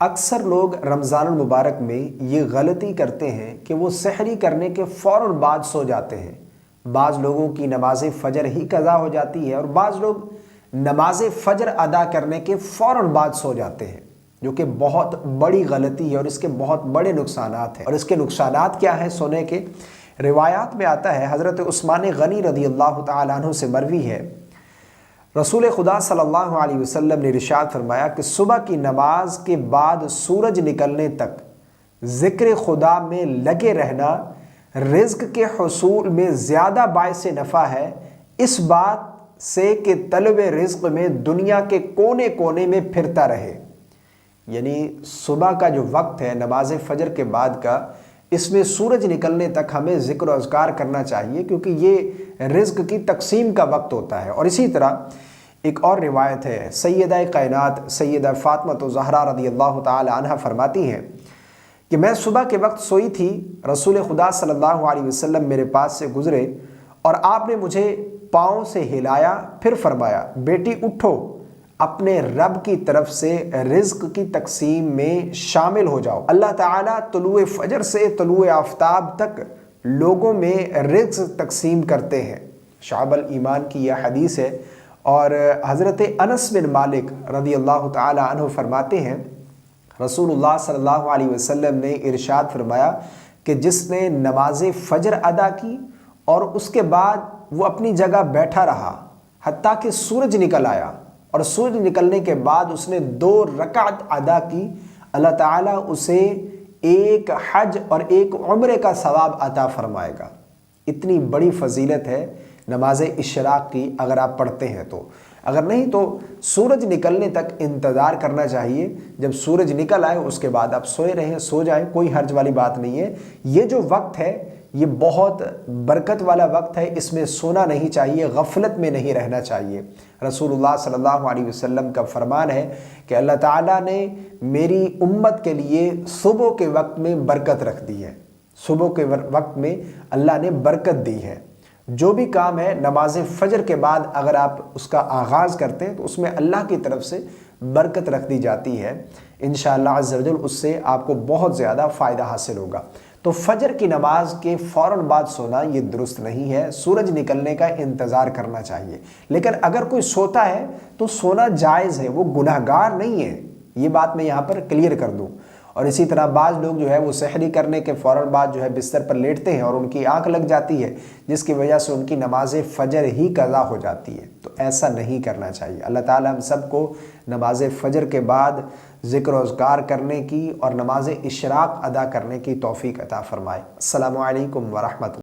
اکثر لوگ رمضان المبارک میں یہ غلطی کرتے ہیں کہ وہ سحری کرنے کے فوراً بعد سو جاتے ہیں۔ بعض لوگوں کی نماز فجر ہی قضا ہو جاتی ہے اور بعض لوگ نماز فجر ادا کرنے کے فوراً بعد سو جاتے ہیں، جو کہ بہت بڑی غلطی ہے اور اس کے بہت بڑے نقصانات ہیں۔ اور اس کے نقصانات کیا ہیں سونے کے؟ روایات میں آتا ہے، حضرت عثمان غنی رضی اللہ تعالیٰ عنہ سے مروی ہے، رسول خدا صلی اللہ علیہ وسلم نے ارشاد فرمایا کہ صبح کی نماز کے بعد سورج نکلنے تک ذکر خدا میں لگے رہنا رزق کے حصول میں زیادہ باعث نفع ہے اس بات سے کہ طلب رزق میں دنیا کے کونے کونے میں پھرتا رہے۔ یعنی صبح کا جو وقت ہے نماز فجر کے بعد کا، اس میں سورج نکلنے تک ہمیں ذکر و اذکار کرنا چاہیے، کیونکہ یہ رزق کی تقسیم کا وقت ہوتا ہے۔ اور اسی طرح ایک اور روایت ہے، سیدہ کائنات سیدہ فاطمہ زہرا رضی اللہ تعالی عنہ فرماتی ہیں کہ میں صبح کے وقت سوئی تھی، رسول خدا صلی اللہ علیہ وسلم میرے پاس سے گزرے اور آپ نے مجھے پاؤں سے ہلایا، پھر فرمایا، بیٹی اٹھو، اپنے رب کی طرف سے رزق کی تقسیم میں شامل ہو جاؤ۔ اللہ تعالیٰ طلوع فجر سے طلوع آفتاب تک لوگوں میں رزق تقسیم کرتے ہیں۔ شعب الایمان کی یہ حدیث ہے، اور حضرت انس بن مالک رضی اللہ تعالی عنہ فرماتے ہیں، رسول اللہ صلی اللہ علیہ وسلم نے ارشاد فرمایا کہ جس نے نماز فجر ادا کی اور اس کے بعد وہ اپنی جگہ بیٹھا رہا حتیٰ کہ سورج نکل آیا، اور سورج نکلنے کے بعد اس نے 2 رکعت ادا کی، اللہ تعالیٰ اسے ایک حج اور ایک عمرے کا ثواب عطا فرمائے گا۔ اتنی بڑی فضیلت ہے نماز اشراق کی اگر آپ پڑھتے ہیں تو۔ اگر نہیں تو سورج نکلنے تک انتظار کرنا چاہیے، جب سورج نکل آئے اس کے بعد آپ سوئے رہیں، سو جائیں، کوئی حرج والی بات نہیں ہے۔ یہ جو وقت ہے یہ بہت برکت والا وقت ہے، اس میں سونا نہیں چاہیے، غفلت میں نہیں رہنا چاہیے۔ رسول اللہ صلی اللہ علیہ وسلم کا فرمان ہے کہ اللہ تعالیٰ نے میری امت کے لیے صبح کے وقت میں برکت رکھ دی ہے، صبح کے وقت میں اللہ نے برکت دی ہے۔ جو بھی کام ہے نماز فجر کے بعد اگر آپ اس کا آغاز کرتے ہیں تو اس میں اللہ کی طرف سے برکت رکھ دی جاتی ہے، انشاءاللہ عز و جل اس سے آپ کو بہت زیادہ فائدہ حاصل ہوگا۔ تو فجر کی نماز کے فوراً بعد سونا یہ درست نہیں ہے، سورج نکلنے کا انتظار کرنا چاہیے۔ لیکن اگر کوئی سوتا ہے تو سونا جائز ہے، وہ گناہگار نہیں ہے، یہ بات میں یہاں پر کلیئر کر دوں۔ اور اسی طرح بعض لوگ جو ہے وہ سحری کرنے کے فوراً بعد جو ہے بستر پر لیٹتے ہیں اور ان کی آنکھ لگ جاتی ہے، جس کی وجہ سے ان کی نماز فجر ہی قضا ہو جاتی ہے۔ تو ایسا نہیں کرنا چاہیے۔ اللہ تعالیٰ ہم سب کو نماز فجر کے بعد ذکر و اذکار کرنے کی اور نماز اشراق ادا کرنے کی توفیق عطا فرمائے۔ السلام علیکم ورحمۃ اللہ۔